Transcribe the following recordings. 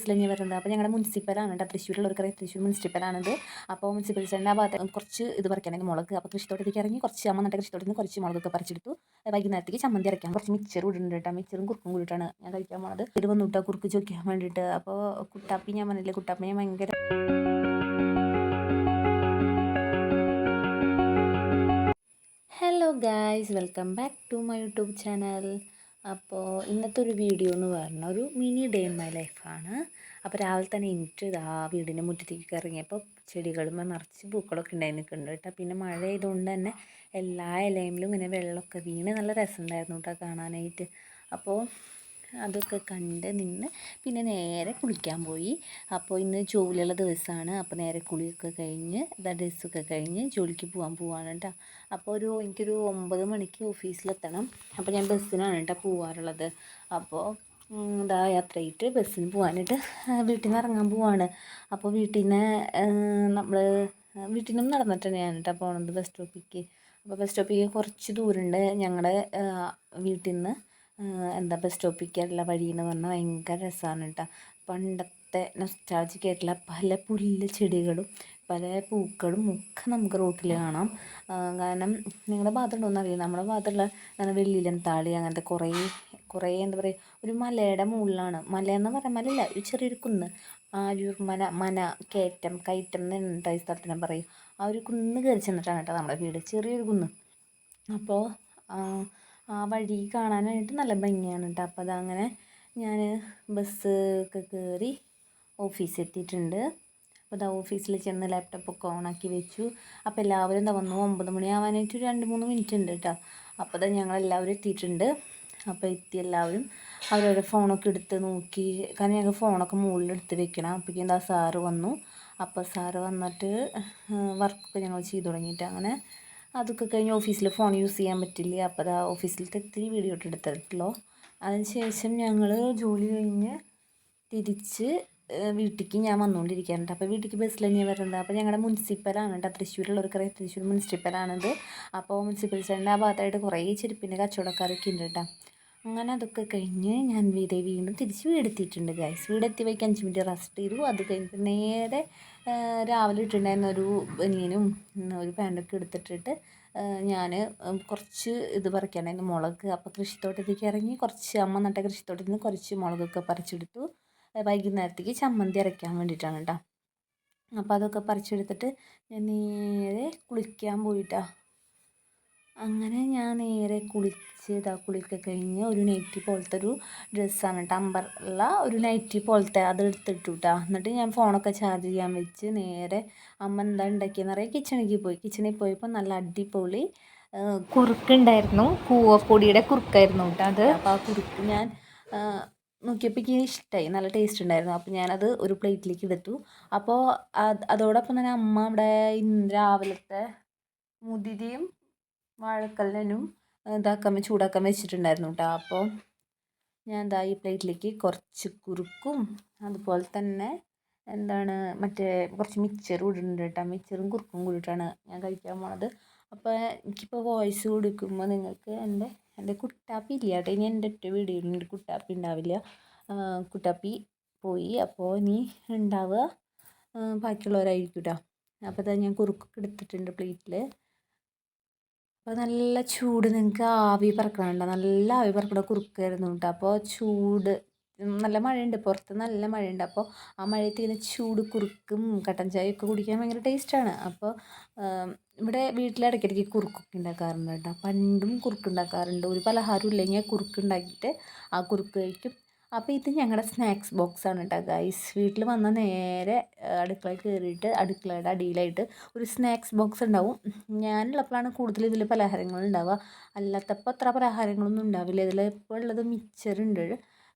ബസ്സിൽ തന്നെയാണ് വരുന്നത്. അപ്പോൾ ഞങ്ങളുടെ മുനിസിപ്പലാണ് കേട്ടോ, തൃശ്ശൂരുള്ളവർക്കറിയാം, തൃശ്ശൂർ മുനിസിപ്പലാണിത്. അപ്പോൾ മുനിസിപ്പൽ സ്റ്റേഷൻ്റെ ആ ഭാഗത്ത് കുറച്ച് ഇത് പറിക്കാനായിരുന്നു മുളക്. അപ്പോൾ കൃഷിത്തോട്ടത്തേക്ക് ഇറങ്ങി കുറച്ച് അമ്മ നട്ട കൃഷിത്തോട്ടത്തിൽ നിന്ന് കുറച്ച് മുളകൊക്കെ പറിച്ചെടുത്തു. വൈകുന്നേരത്തേക്ക് ചമ്മന്തി അരയ്ക്കാൻ കുറച്ച് മിച്ചർ ഇടുന്നുണ്ട് കേട്ടോ. മിച്ചറും കുറുക്കും കൂടിയിട്ടാണ് ഞാൻ കഴിക്കാൻ പോണത്. ഇത് വന്നു കേട്ടോ കുറുക്ക് ചോദിക്കാൻ വേണ്ടിയിട്ട്. അപ്പോൾ കുട്ടാപ്പി ഞാൻ പറഞ്ഞില്ലേ, കുട്ടാപ്പി ഞാൻ ഭയങ്കര hello guys, welcome back to my YouTube channel. അപ്പോൾ ഇന്നത്തെ ഒരു വീഡിയോ എന്ന് പറഞ്ഞാൽ ഒരു മിനി ഡേ ഇൻ മൈ ലൈഫാണ്. അപ്പോൾ രാവിലെ തന്നെ എനിക്ക് ഇതാ വീടിൻ്റെ മുറ്റത്തേക്ക് ഇറങ്ങിയപ്പോൾ ചെടികളും നിറച്ച് പൂക്കളൊക്കെ ഉണ്ടായി നിൽക്കുന്നുണ്ട് കേട്ടോ. പിന്നെ മഴ ആയതുകൊണ്ട് തന്നെ എല്ലാ ഇലയിലും ഇങ്ങനെ വെള്ളമൊക്കെ വീണ് നല്ല രസമുണ്ടായിരുന്നു കേട്ടോ കാണാനായിട്ട്. അപ്പോൾ അതൊക്കെ കണ്ട് നിന്ന് പിന്നെ നേരെ കുളിക്കാൻ പോയി. അപ്പോൾ ഇന്ന് ജോലിയുള്ള ദിവസമാണ്. അപ്പോൾ നേരെ കുളിയൊക്കെ കഴിഞ്ഞ് ഡ്രസ്സൊക്കെ കഴിഞ്ഞ് ജോലിക്ക് പോവാണ് കേട്ടോ. അപ്പോൾ എനിക്കൊരു 9 മണിക്ക് ഓഫീസിലെത്തണം. അപ്പോൾ ഞാൻ ബസ്സിനാണ് കേട്ടോ പോവാറുള്ളത്. അപ്പോൾ ഇതാ യാത്ര ചെയ്തിട്ട് ബസ്സിന് പോകാനായിട്ട് വീട്ടിൽ നിന്ന് ഇറങ്ങാൻ പോവാണ്. അപ്പോൾ നമ്മൾ വീട്ടിൽ നിന്ന് നടന്നിട്ട് തന്നെയാണ് കേട്ടോ പോകണത് ബസ് സ്റ്റോപ്പിലേക്ക്. അപ്പോൾ ബസ് സ്റ്റോപ്പിലേക്ക് കുറച്ച് ദൂരമുണ്ട് ഞങ്ങളുടെ വീട്ടിൽ നിന്ന്. ബസ് സ്റ്റോപ്പിലേക്കുള്ള വഴി എന്ന് പറഞ്ഞാൽ ഭയങ്കര രസമാണ് കേട്ടോ. പണ്ടത്തെ നൊസ്റ്റാൾജിക് ആയിട്ടുള്ള പല പുല്ല് ചെടികളും പല പൂക്കളും ഒക്കെ നമുക്ക് റോട്ടിൽ കാണാം. കാരണം നിങ്ങളുടെ ഭാഗത്തുണ്ടോയെന്ന് അറിയില്ല, നമ്മുടെ ഭാഗത്തുള്ള അങ്ങനെ വെള്ളിയിലം താളി അങ്ങനത്തെ കുറേ എന്താ പറയുക, ഒരു മലയുടെ മുകളിലാണ്. മലയെന്ന് പറയാൻ മലയില്ല, ഒരു ചെറിയൊരു കുന്ന്. ആരൂർ കയറ്റം എന്നുണ്ട് ഈ സ്ഥലത്തിനെ പറയും. ആ ഒരു കുന്ന് കയറി ചെന്നിട്ടാണ് കേട്ടോ നമ്മുടെ വീട്, ചെറിയൊരു കുന്ന്. അപ്പോൾ ആ വഴി കാണാനായിട്ട് നല്ല ഭംഗിയാണ് കേട്ടോ. അപ്പോൾ അതങ്ങനെ ഞാൻ ബസ്സൊക്കെ കയറി ഓഫീസിൽ എത്തിയിട്ടുണ്ട്. അപ്പോൾ ഇതാ ഓഫീസിൽ ചെന്ന് ലാപ്ടോപ്പൊക്കെ ഓണാക്കി വെച്ചു. അപ്പോൾ എല്ലാവരും എന്താ വന്നു, 9 മണിയാവാനായിട്ട് ഒരു 2-3 മിനിറ്റ് ഉണ്ട് കേട്ടോ. അപ്പോൾ ഇതാ ഞങ്ങളെല്ലാവരും എത്തിയിട്ടുണ്ട്. അപ്പോൾ എത്തി എല്ലാവരും അവരവരുടെ ഫോണൊക്കെ എടുത്ത് നോക്കി. കാരണം ഞങ്ങൾ ഫോണൊക്കെ മുകളിലെടുത്ത് വെക്കണം. അപ്പോഴേക്കും എന്താ സാറ് വന്നു. അപ്പോൾ സാറ് വന്നിട്ട് വർക്കൊക്കെ ഞങ്ങൾ ചെയ്തു തുടങ്ങിയിട്ട് അങ്ങനെ അതൊക്കെ കഴിഞ്ഞ് ഓഫീസിൽ ഫോൺ യൂസ് ചെയ്യാൻ പറ്റില്ല. അപ്പോൾ അതാ ഓഫീസിലത്തെ ഇത്തിരി വീഡിയോ എടുത്തിട്ടുള്ളൂ. അതിന് ശേഷം ഞങ്ങൾ ജോലി കഴിഞ്ഞ് തിരിച്ച് വീട്ടിലേക്ക് ഞാൻ വന്നുകൊണ്ടിരിക്കാറുണ്ട്. അപ്പോൾ വീട്ടിലേക്ക് ബസ്സിൽ തന്നെയാണ് വരുന്നത്. അപ്പോൾ ഞങ്ങളുടെ മുനിസിപ്പലാണ് കേട്ടോ, തൃശ്ശൂരുള്ളവർക്കറിയാം, തൃശ്ശൂർ മുനിസിപ്പലാണിത്. അപ്പോൾ മുനിസിപ്പൽ സ്റ്റേഷൻ്റെ ആ ഭാഗത്തായിട്ട് കുറേ ചെരുപ്പിൻ്റെ കച്ചവടക്കാരൊക്കെ ഉണ്ട് കേട്ടോ. അങ്ങനെ അതൊക്കെ കഴിഞ്ഞ് ഞാൻ വീണ്ടും തിരിച്ച് വീടെത്തിയിട്ടുണ്ട് ഗൈസ്. വീടെത്തി വയ്ക്ക് 5 മിനിറ്റ് റെസ്റ്റ് ചെയ്തു. അത് കഴിഞ്ഞിട്ട് നേരെ രാവിലെ ഇട്ടിട്ടുണ്ടായിരുന്ന ഒരു ബനിയനും ഒരു പാൻറ്റൊക്കെ എടുത്തിട്ടിട്ട് ഞാൻ കുറച്ച് ഇത് പറിക്കാനായിരുന്നു മുളക്. അപ്പോൾ കൃഷിത്തോട്ടത്തേക്ക് ഇറങ്ങി കുറച്ച് അമ്മ നട്ട കൃഷിത്തോട്ടത്തിൽ നിന്ന് കുറച്ച് മുളകൊക്കെ പറിച്ചെടുത്തു. വൈകുന്നേരത്തേക്ക് ചമ്മന്തി അരയ്ക്കാൻ വേണ്ടിയിട്ടാണ് കേട്ടോ. അപ്പോൾ അതൊക്കെ പറിച്ചെടുത്തിട്ട് ഞാൻ നേരെ കുളിക്കാൻ പോയിട്ടാണ്. അങ്ങനെ ഞാൻ നേരെ കുളിയൊക്കെ കഴിഞ്ഞ് ഒരു നൈറ്റി പോലത്തെ ഒരു ഡ്രസ്സാണ് കേട്ടോ, അമ്പർല ഒരു നൈറ്റി പോലത്തെ, അത് എടുത്തിട്ടു കേട്ടോ. എന്നിട്ട് ഞാൻ ഫോണൊക്കെ ചാർജ് ചെയ്യാൻ വെച്ച് നേരെ അമ്മ എന്താ ഉണ്ടാക്കിയെന്ന് അറിയാം കിച്ചണിൽ പോയപ്പോൾ നല്ല അടിപൊളി കുറുക്കുണ്ടായിരുന്നു. കൂവപ്പൊടിയുടെ കുറുക്കായിരുന്നു കേട്ടോ അത്. അപ്പോൾ ആ കുറുക്ക് ഞാൻ നോക്കിയപ്പോൾ എനിക്ക് ഇഷ്ടമായി, നല്ല ടേസ്റ്റ് ഉണ്ടായിരുന്നു. അപ്പോൾ ഞാനത് ഒരു പ്ലേറ്റിലേക്ക് എടുത്തു. അപ്പോൾ അതോടൊപ്പം തന്നെ അമ്മ ഇവിടെ രാവിലത്തെ മുതിരയും വാഴക്കല്ലനും ചൂടാക്കാൻ വെച്ചിട്ടുണ്ടായിരുന്നു കേട്ടോ. അപ്പോൾ ഞാൻ ഈ പ്ലേറ്റിലേക്ക് കുറച്ച് കുറുക്കും അതുപോലെ തന്നെ മറ്റേ കുറച്ച് മിച്ചറും ഇടുന്നുണ്ട് കേട്ടോ. മിച്ചറും കുറുക്കും കൂടിയിട്ടാണ് ഞാൻ കഴിക്കാൻ പോണത്. അപ്പോൾ എനിക്കിപ്പോൾ വോയിസ് കൊടുക്കുമ്പോൾ നിങ്ങൾക്ക് എൻ്റെ കുട്ടാപ്പി ഇല്ല കേട്ടോ. ഇനി എൻ്റെ ഒറ്റ വീഡിയോയിൽ എൻ്റെ കുട്ടാപ്പി ഉണ്ടാവില്ല. കുട്ടാപ്പി പോയി. അപ്പോൾ ഇനി ഉണ്ടാവുക ബാക്കിയുള്ളവരായിരിക്കും കേട്ടോ. അപ്പോൾ ഞാൻ കുറുക്കൊക്കെ എടുത്തിട്ടുണ്ട് പ്ലേറ്റിൽ. അപ്പോൾ നല്ല ചൂട്, നിങ്ങൾക്ക് ആവി പറക്കണുണ്ടോ, നല്ല ആവി പറക്കണ കുറുക്കായിരുന്നു കേട്ടോ. അപ്പോൾ ചൂട്, നല്ല മഴയുണ്ട് പുറത്ത്, നല്ല മഴയുണ്ട്. അപ്പോൾ ആ മഴയത്ത് ഇങ്ങനെ ചൂട് കുറുക്കും കട്ടൻ ചായയൊക്കെ കുടിക്കാൻ ഭയങ്കര ടേസ്റ്റാണ്. അപ്പോൾ ഇവിടെ വീട്ടിൽ ഇടയ്ക്കിടയ്ക്ക് കുറുക്കൊക്കെ ഉണ്ടാക്കാറുണ്ട് കേട്ടോ. പണ്ടും കുറുക്കുണ്ടാക്കാറുണ്ട്. ഒരു പലഹാരം ഇല്ലെങ്കിൽ കുറുക്കുണ്ടാക്കിയിട്ട് ആ കുറുക്ക് കഴിക്കും. അപ്പോൾ ഇത് ഞങ്ങളുടെ സ്നാക്സ് ബോക്സാണ് കേട്ടോ ഗൈസ്. വീട്ടിൽ വന്ന നേരെ അടുക്കളയിൽ കയറിയിട്ട് അടുക്കളയുടെ അടിയിലായിട്ട് ഒരു സ്നാക്സ് ബോക്സ് ഉണ്ടാവും. ഞാനുള്ളപ്പോഴാണ് കൂടുതൽ ഇതിൽ പലഹാരങ്ങൾ ഉണ്ടാവുക, അല്ലാത്തപ്പോൾ അത്ര പലഹാരങ്ങളൊന്നും ഉണ്ടാവില്ല. ഇതിൽ ഇപ്പോൾ ഉള്ളത് മിച്ചറുണ്ട്,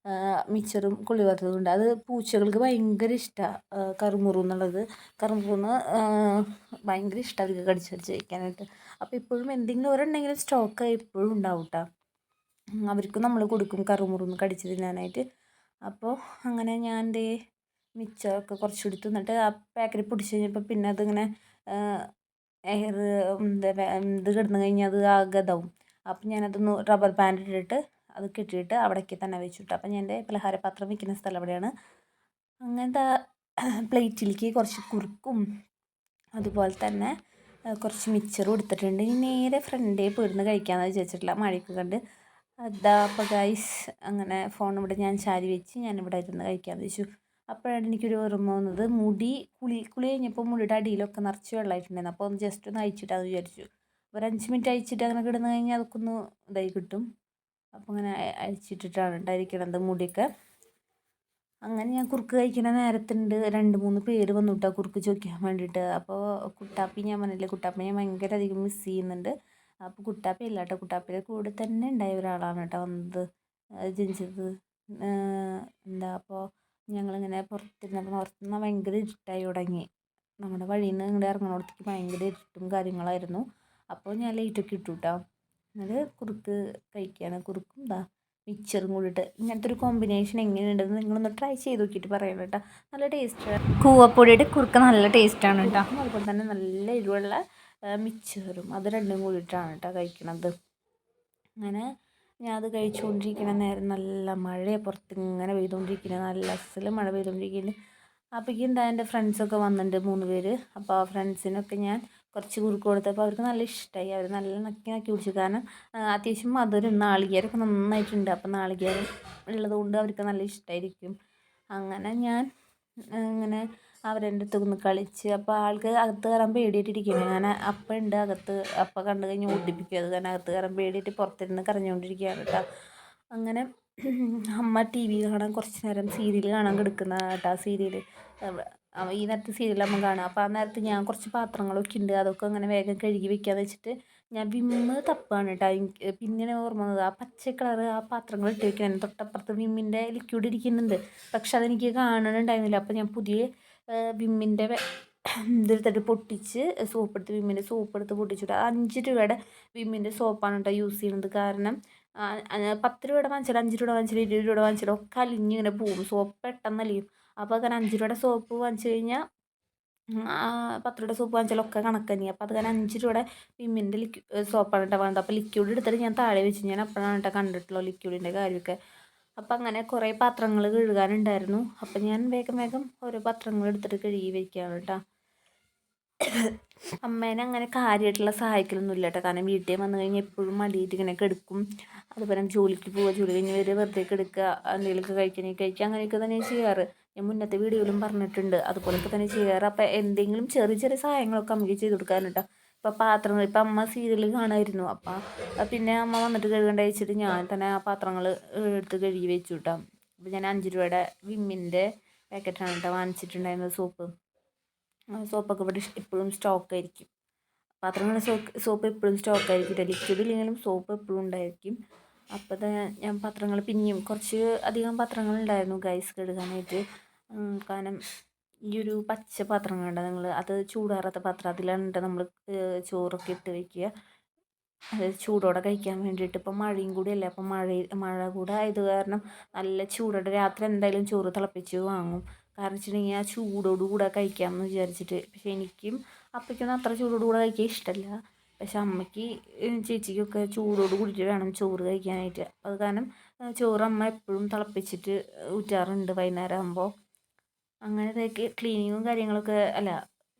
മിച്ചറും കൊള്ളിവറുത്തതും ഉണ്ട്. അത് പൂച്ചകൾക്ക് ഭയങ്കര ഇഷ്ടമാണ്, കറുമുറു എന്നുള്ളത്. കറുമുറുന്ന് ഭയങ്കര ഇഷ്ടമാണ് അവർക്ക് കടിച്ച് കഴിക്കാനായിട്ട്. അപ്പോൾ ഇപ്പോഴും എന്തെങ്കിലും ഒരെണ്ണെങ്കിലും സ്റ്റോക്കായി എപ്പോഴും ഉണ്ടാവും കേട്ടോ. അവർക്ക് നമ്മൾ കൊടുക്കും കറുമുറുന്ന് കടിച്ച് തിന്നാനായിട്ട്. അപ്പോൾ അങ്ങനെ ഞാൻ മിച്ചമൊക്കെ കുറച്ച് എടുത്തു. എന്നിട്ട് ആ പാക്കറ്റ് പൊടിച്ച് കഴിഞ്ഞപ്പോൾ പിന്നെ അതിങ്ങനെ എയർ ഇത് കിടന്നു കഴിഞ്ഞാൽ അത് ആകെ ഇതാവും. അപ്പം ഞാനതൊന്ന് റബ്ബർ ബാൻഡ് ഇട്ടിട്ട് അത് കെട്ടിയിട്ട് അവിടേക്ക് തന്നെ വെച്ചിട്ടു. അപ്പം ഞാൻ എൻ്റെ പലഹാരപാത്രം വയ്ക്കുന്ന സ്ഥലം അവിടെയാണ്. അങ്ങനത്തെ പ്ലേറ്റിലേക്ക് കുറച്ച് കുറുക്കും അതുപോലെ തന്നെ കുറച്ച് മിച്ചറും എടുത്തിട്ടുണ്ട്. ഇനി നേരെ ഫ്രണ്ടേ പോയിരുന്ന് കഴിക്കാമെന്ന് വിചാരിച്ചിട്ടില്ല, മഴയൊക്കെ കണ്ട്. അതാ അപ്പോൾ ഗൈസ് അങ്ങനെ ഫോൺ ഇവിടെ ഞാൻ ചാരി വെച്ച് ഞാനിവിടെ ഇരുന്ന് കഴിക്കാമെന്ന് വെച്ചു. അപ്പോഴാണ് എനിക്കൊരു ഓർമ്മ വന്നത്, കുളി കഴിഞ്ഞപ്പോൾ മുടിയുടെ അടിയിലൊക്കെ നിറച്ച് വെള്ളമായിട്ടുണ്ടായിരുന്നു. അപ്പോൾ ഒന്ന് ജസ്റ്റ് ഒന്ന് അയച്ചിട്ടാന്ന് വിചാരിച്ചു. ഒരു 5 മിനിറ്റ് അയച്ചിട്ട് അങ്ങനെ കിടന്ന് കഴിഞ്ഞാൽ അതൊക്കെ ഒന്ന് ഇതായി കിട്ടും. അപ്പോൾ അങ്ങനെ അയച്ചിട്ടിട്ടാണ് ഉണ്ടായിരിക്കണത് മുടിയൊക്കെ. അങ്ങനെ ഞാൻ കുറുക്ക് കഴിക്കുന്ന നേരത്തുണ്ട് 2-3 പേര് വന്നു കേട്ടോ കുറുക്ക് ചോദിക്കാൻ വേണ്ടിയിട്ട്. അപ്പോൾ കുട്ടാപ്പി ഞാൻ പറഞ്ഞില്ലേ, കുട്ടാപ്പി ഞാൻ ഭയങ്കര അധികം മിസ് ചെയ്യുന്നുണ്ട്. അപ്പോൾ കുട്ടാപ്പി അല്ല കേട്ടോ, കുട്ടാപ്പിയുടെ കൂടെ തന്നെ ഉണ്ടായ ഒരാളാണ് കേട്ടോ വന്നത്, ജനിച്ചത്. എന്താ അപ്പോൾ ഞങ്ങളിങ്ങനെ പുറത്തിരുന്നപ്പോൾ പുറത്തുനിന്ന് ഭയങ്കര ഇരുട്ടായി തുടങ്ങി. നമ്മുടെ വഴിയിൽ നിന്ന് ഇങ്ങോട്ട് ഇറങ്ങുന്നിടത്തേക്ക് ഭയങ്കര ഇരുട്ടും കാര്യങ്ങളായിരുന്നു. അപ്പോൾ ഞാൻ ലൈറ്റൊക്കെ ഇട്ടു കേട്ടോ. എന്നിട്ട് കുറുക്ക് കഴിക്കുകയാണ്. കുറുക്കും ഇതാ മിക്സറും കൂടിയിട്ട്. ഇങ്ങനത്തെ ഒരു കോമ്പിനേഷൻ എങ്ങനെയുണ്ടെന്ന് നിങ്ങളൊന്ന് ട്രൈ ചെയ്ത് നോക്കിയിട്ട് പറയണം കേട്ടോ. നല്ല ടേസ്റ്റാണ്. കൂവപ്പൊടിയുടെ കുറുക്ക് നല്ല ടേസ്റ്റാണ് കേട്ടോ. അതുപോലെ തന്നെ നല്ല എരിവുള്ള മിക്സറും, അത് രണ്ടും കൂടിയിട്ടാണ് കേട്ടോ കഴിക്കണത്. അങ്ങനെ ഞാൻ അത് കഴിച്ചുകൊണ്ടിരിക്കുന്ന നേരം നല്ല മഴയാണ് പുറത്ത് ഇങ്ങനെ പെയ്തുകൊണ്ടിരിക്കുന്നത്, നല്ല അസല് മഴ പെയ്തുകൊണ്ടിരിക്കുന്നുണ്ട്. അപ്പോഴേക്കും എന്താ എൻ്റെ ഫ്രണ്ട്സൊക്കെ വന്നിട്ടുണ്ട് 3 പേര്. അപ്പോൾ ആ ഫ്രണ്ട്സിനൊക്കെ ഞാൻ കുറച്ച് കുറുക്ക് കൊടുത്തപ്പോൾ അവർക്ക് നല്ല ഇഷ്ടമായി. അവർ നല്ല നക്കി നക്കി കുടിച്ചു. കാരണം അത്യാവശ്യം മധുരം, നാളികേരമൊക്കെ നന്നായിട്ടുണ്ട്. അപ്പോൾ നാളികേരം ഉള്ളതുകൊണ്ട് അവർക്ക് നല്ല ഇഷ്ടമായിരിക്കും. അങ്ങനെ ഞാൻ ഇങ്ങനെ അവരെൻ്റെ അടുത്ത് ഒന്ന് കളിച്ച്. അപ്പോൾ ആൾക്ക് അകത്ത് കയറാൻ പേടിയായിട്ടിരിക്കുകയാണ്. ഞാൻ അപ്പം ഉണ്ട് അകത്ത്, അപ്പം കണ്ടു കഴിഞ്ഞ് ഓടിപ്പിക്കും. അത് കാരണം അകത്ത് കയറാൻ പേടിയായിട്ട് പുറത്തിരുന്ന് കരഞ്ഞുകൊണ്ടിരിക്കുകയാണ് കേട്ടോ. അങ്ങനെ അമ്മ ടി വി കാണാൻ കുറച്ച് നേരം സീരിയൽ കാണാൻ കിടക്കുന്ന കേട്ടോ. സീരിയൽ ഈ നേരത്തെ സീരിയൽ അമ്മ കാണുക. അപ്പോൾ ആ നേരത്ത് ഞാൻ കുറച്ച് പാത്രങ്ങളൊക്കെ ഉണ്ട്, അതൊക്കെ അങ്ങനെ വേഗം കഴുകി വെക്കാമെന്ന് വെച്ചിട്ട് ഞാൻ വിമ്മ് തപ്പാണ് കേട്ടോ. എനിക്ക് പിന്നെ ഓർമ്മ വന്നത് ആ പച്ച കളറ് ആ പാത്രങ്ങൾ ഇട്ട് വെക്കണം. തൊട്ടപ്പുറത്ത് വിമ്മിൻ്റെ ലിക്വിഡ് ഇരിക്കുന്നുണ്ട്, പക്ഷെ അതെനിക്ക് കാണുന്നുണ്ടായിരുന്നില്ല. അപ്പോൾ ഞാൻ പുതിയ വിമ്മിൻ്റെ ഇതെടുത്തിട്ട് പൊട്ടിച്ച് സോപ്പെടുത്ത് വിമ്മിൻ്റെ സോപ്പെടുത്ത് പൊട്ടിച്ചിട്ട് 5 രൂപയുടെ വിമ്മിൻ്റെ സോപ്പാണ് കേട്ടോ യൂസ് ചെയ്യുന്നത്. കാരണം 10 രൂപയുടെ വാങ്ങിച്ചാൽ 5 രൂപയുടെ വാങ്ങിച്ചാൽ 20 രൂപയുടെ വാങ്ങിച്ചാൽ ഒക്കെ അലിഞ്ഞിങ്ങനെ പോവും, സോപ്പ് പെട്ടെന്ന് അലിയും. അപ്പോൾ അങ്ങനെ 5 രൂപയുടെ സോപ്പ് വാങ്ങിച്ചു കഴിഞ്ഞാൽ 10 രൂപയുടെ സോപ്പ് വാങ്ങിച്ചാലൊക്കെ കണക്ക് തന്നെയാണ്. അപ്പോൾ അത് കാരണം 5 രൂപയുടെ വിമ്മിൻ്റെ സോപ്പാണ് കേട്ടോ വേണ്ടത്. അപ്പോൾ ലിക്വിഡ് എടുത്തിട്ട് ഞാൻ താഴെ വെച്ച്, ഞാൻ അപ്പോഴാണ് കേട്ടോ കണ്ടിട്ടുള്ളൂ ലിക്വിഡിൻ്റെ കാര്യമൊക്കെ. അപ്പം അങ്ങനെ കുറേ പാത്രങ്ങൾ കഴുകാനുണ്ടായിരുന്നു. അപ്പം ഞാൻ വേഗം വേഗം ഓരോ പാത്രങ്ങൾ എടുത്തിട്ട് കഴുകി വയ്ക്കുകയാണ് കേട്ടോ. അമ്മേനെ അങ്ങനെ കാര്യമായിട്ടുള്ള സഹായിക്കലൊന്നും ഇല്ല കേട്ടോ. കാരണം വീട്ടിൽ വന്നു കഴിഞ്ഞാൽ എപ്പോഴും മടിയിട്ട് ഇങ്ങനെ കിടക്കും. അതുപോലെ ജോലിക്ക് പോവുക, ജോലി കഴിഞ്ഞ് വരെ വെറുതെ കിടക്കുക, എന്തെങ്കിലുമൊക്കെ കഴിക്കണമെങ്കിൽ കഴിക്കുക, അങ്ങനെയൊക്കെ തന്നെ ചെയ്യാറ്. ഞാൻ മുന്നത്തെ വീഡിയോയിലും പറഞ്ഞിട്ടുണ്ട്, അതുപോലൊക്കെ തന്നെ ചെയ്യാറ്. അപ്പം എന്തെങ്കിലും ചെറിയ ചെറിയ സഹായങ്ങളൊക്കെ അമ്മയ്ക്ക് ചെയ്ത് കൊടുക്കാറുണ്ട്. ഇപ്പം പാത്രങ്ങൾ, ഇപ്പം അമ്മ സീരിയൽ കാണുമായിരുന്നു. അപ്പം പിന്നെ അമ്മ വന്നിട്ട് കഴുകേണ്ട വെച്ചിട്ട് ഞാൻ തന്നെ ആ പാത്രങ്ങൾ എടുത്ത് കഴുകി വെച്ചു കേട്ടോ. അപ്പം ഞാൻ 5 രൂപയുടെ വിമ്മിൻ്റെ പാക്കറ്റാണ് കേട്ടോ വാങ്ങിച്ചിട്ടുണ്ടായിരുന്നത്. സോപ്പൊക്കെ ഇവിടെ എപ്പോഴും സ്റ്റോക്കായിരിക്കും. പാത്രങ്ങളുടെ സോപ്പ് എപ്പോഴും സ്റ്റോക്കായിരിക്കും. ലിക്വിഡ് ഇല്ലെങ്കിലും സോപ്പ് എപ്പോഴും ഉണ്ടായിരിക്കും. അപ്പോൾ ഞാൻ പാത്രങ്ങൾ പിന്നെയും കുറച്ച് അധികം പാത്രങ്ങളുണ്ടായിരുന്നു ഗൈസ് കഴുകാനായിട്ട്. കാരണം ഈ ഒരു പച്ച പാത്രം കണ്ട നിങ്ങൾ, അത് ചൂടാറാത്ത പാത്രം, അതിലാണ് നമ്മൾ ചോറൊക്കെ ഇട്ട് വയ്ക്കുക, അത് ചൂടോടെ കഴിക്കാൻ വേണ്ടിയിട്ട്. ഇപ്പം മഴയും കൂടിയല്ലേ, അപ്പം മഴ കൂടെ ആയത് കാരണം നല്ല ചൂടോടെ രാത്രി എന്തായാലും ചോറ് തിളപ്പിച്ച് വാങ്ങും. കാരണം വെച്ചിട്ടുണ്ടെങ്കിൽ ആ ചൂടോടുകൂടെ കഴിക്കാമെന്ന് വിചാരിച്ചിട്ട്. പക്ഷേ എനിക്കും അപ്പയ്ക്കൊന്നും അത്ര ചൂടോടുകൂടെ കഴിക്കാൻ ഇഷ്ടമല്ല. പക്ഷെ അമ്മയ്ക്ക് ചേച്ചിക്കൊക്കെ ചൂടോട് കൂടിയിട്ട് വേണം ചോറ് കഴിക്കാനായിട്ട്. അത് കാരണം ചോറ് അമ്മ എപ്പോഴും തിളപ്പിച്ചിട്ട് ഊറ്റാറുണ്ട് വൈകുന്നേരം ആകുമ്പോൾ. അങ്ങനത്തെയൊക്കെ ക്ലീനിങ്ങും കാര്യങ്ങളൊക്കെ അല്ല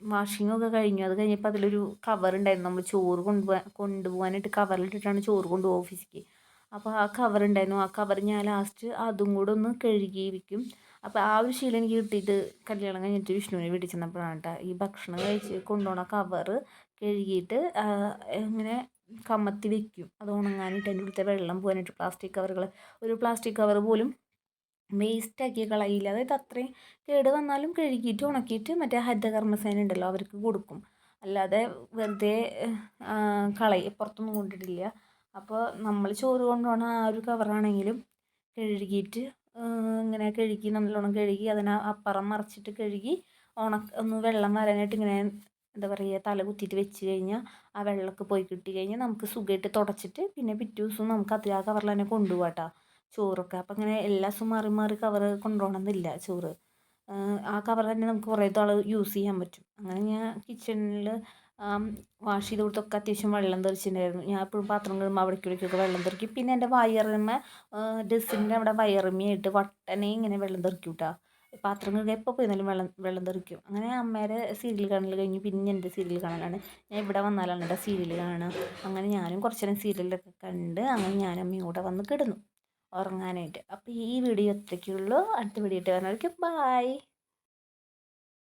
വാഷിങ്ങൊക്കെ കഴിഞ്ഞു. അത് കഴിഞ്ഞപ്പോൾ അതിലൊരു കവറുണ്ടായിരുന്നു, നമ്മൾ ചോറ് കൊണ്ടുപോകാനായിട്ട് കവറിലിട്ടിട്ടാണ് ചോറ് കൊണ്ടുപോകുക ഓഫീസിലേക്ക്. അപ്പോൾ ആ കവറുണ്ടായിരുന്നു, ആ കവർ ഞാൻ ലാസ്റ്റ് അതും കൂടെ ഒന്ന് കഴുകി വയ്ക്കും. അപ്പോൾ ആ ഒരു ശീലം എനിക്ക് കിട്ടിയിട്ട് കല്യാണം കഴിഞ്ഞിട്ട് വിഷ്ണുവിനെ വീട്ടിൽ ചെന്നപ്പോഴാണ് കേട്ടോ. ഈ ഭക്ഷണം കഴിച്ച് കൊണ്ടുപോകണ കവറ് കഴുകിയിട്ട് ഇങ്ങനെ കമത്തി വെക്കും, അത് ഉണങ്ങാനായിട്ട്. അതിൻ്റെ ഉള്ളിലത്തെ വെള്ളം പോകാനായിട്ട് പ്ലാസ്റ്റിക് കവറുകൾ, ഒരു പ്ലാസ്റ്റിക് കവർ പോലും വേസ്റ്റാക്കി കളയില്ല. അതായത് അത്രയും കേട് വന്നാലും കഴുകിയിട്ട് ഉണക്കിയിട്ട് മറ്റേ ഹരിതകർമ്മസേന ഉണ്ടല്ലോ അവർക്ക് കൊടുക്കും. അല്ലാതെ വെറുതെ പുറത്തൊന്നും കൊണ്ടിട്ടില്ല. അപ്പോൾ നമ്മൾ ചോറ് കൊണ്ടുപോകണ ആ ഒരു കവറാണെങ്കിലും കഴുകിയിട്ട് ഇങ്ങനെ കഴുകി നല്ലോണം കഴുകി അതിനെ അപ്പുറം മറിച്ചിട്ട് കഴുകി ഒന്ന് വെള്ളം വരാനായിട്ട് ഇങ്ങനെ എന്താ പറയുക തല കുത്തിയിട്ട് വെച്ച് കഴിഞ്ഞാൽ ആ വെള്ളമൊക്കെ പോയി കിട്ടി കഴിഞ്ഞാൽ നമുക്ക് സുഖമായിട്ട് തുടച്ചിട്ട് പിന്നെ പിറ്റേ ദിവസം നമുക്ക് അത് ആ കവറിൽ തന്നെ കൊണ്ടുപോകാം കേട്ടോ ചോറൊക്കെ. അപ്പം അങ്ങനെ എല്ലാ ദിവസവും മാറി മാറി കവർ കൊണ്ടുപോകണമെന്നില്ല ചോറ്. ആ കവർ തന്നെ നമുക്ക് കുറേ നാൾ യൂസ് ചെയ്യാൻ പറ്റും. അങ്ങനെ ഞാൻ കിച്ചണിൽ വാഷ് ചെയ്ത് കൊടുത്തൊക്കെ അത്യാവശ്യം വെള്ളം തെറിച്ചിട്ടുണ്ടായിരുന്നു. ഞാൻ എപ്പോഴും പാത്രം കഴുകുമ്പോൾ അവിടേക്കൊക്കെ വെള്ളം തെറിക്കും. പിന്നെ എൻ്റെ വയറിന്മേൽ ഡ്രസ്സിൻ്റെ അവിടെ വയറിന്മേലായിട്ട് വട്ടനെ ഇങ്ങനെ വെള്ളം തെറിക്കും കേട്ടോ. പാത്രം കഴുകാൻ എപ്പോൾ പോയിരുന്നാലും വെള്ളം തെറിക്കും. അങ്ങനെ അമ്മേരെ സീരിയൽ കാണൽ കഴിഞ്ഞ് പിന്നെ എൻ്റെ സീരിയൽ കാണലാണ്. ഞാൻ ഇവിടെ വന്നാലാണ് കേട്ടോ സീരിയൽ കാണുക. അങ്ങനെ ഞാനും കുറച്ച് നേരം സീരിയലൊക്കെ കണ്ട് അങ്ങനെ ഞാനും അമ്മയും കൂടെ വന്ന് കിടന്നു ഉറങ്ങാനായിട്ട്. അപ്പോൾ ഈ വീഡിയോ അത്രയ്ക്കുള്ളൂ. അടുത്ത വീഡിയോ ആയിട്ട് വരണവർക്ക് ബായ്.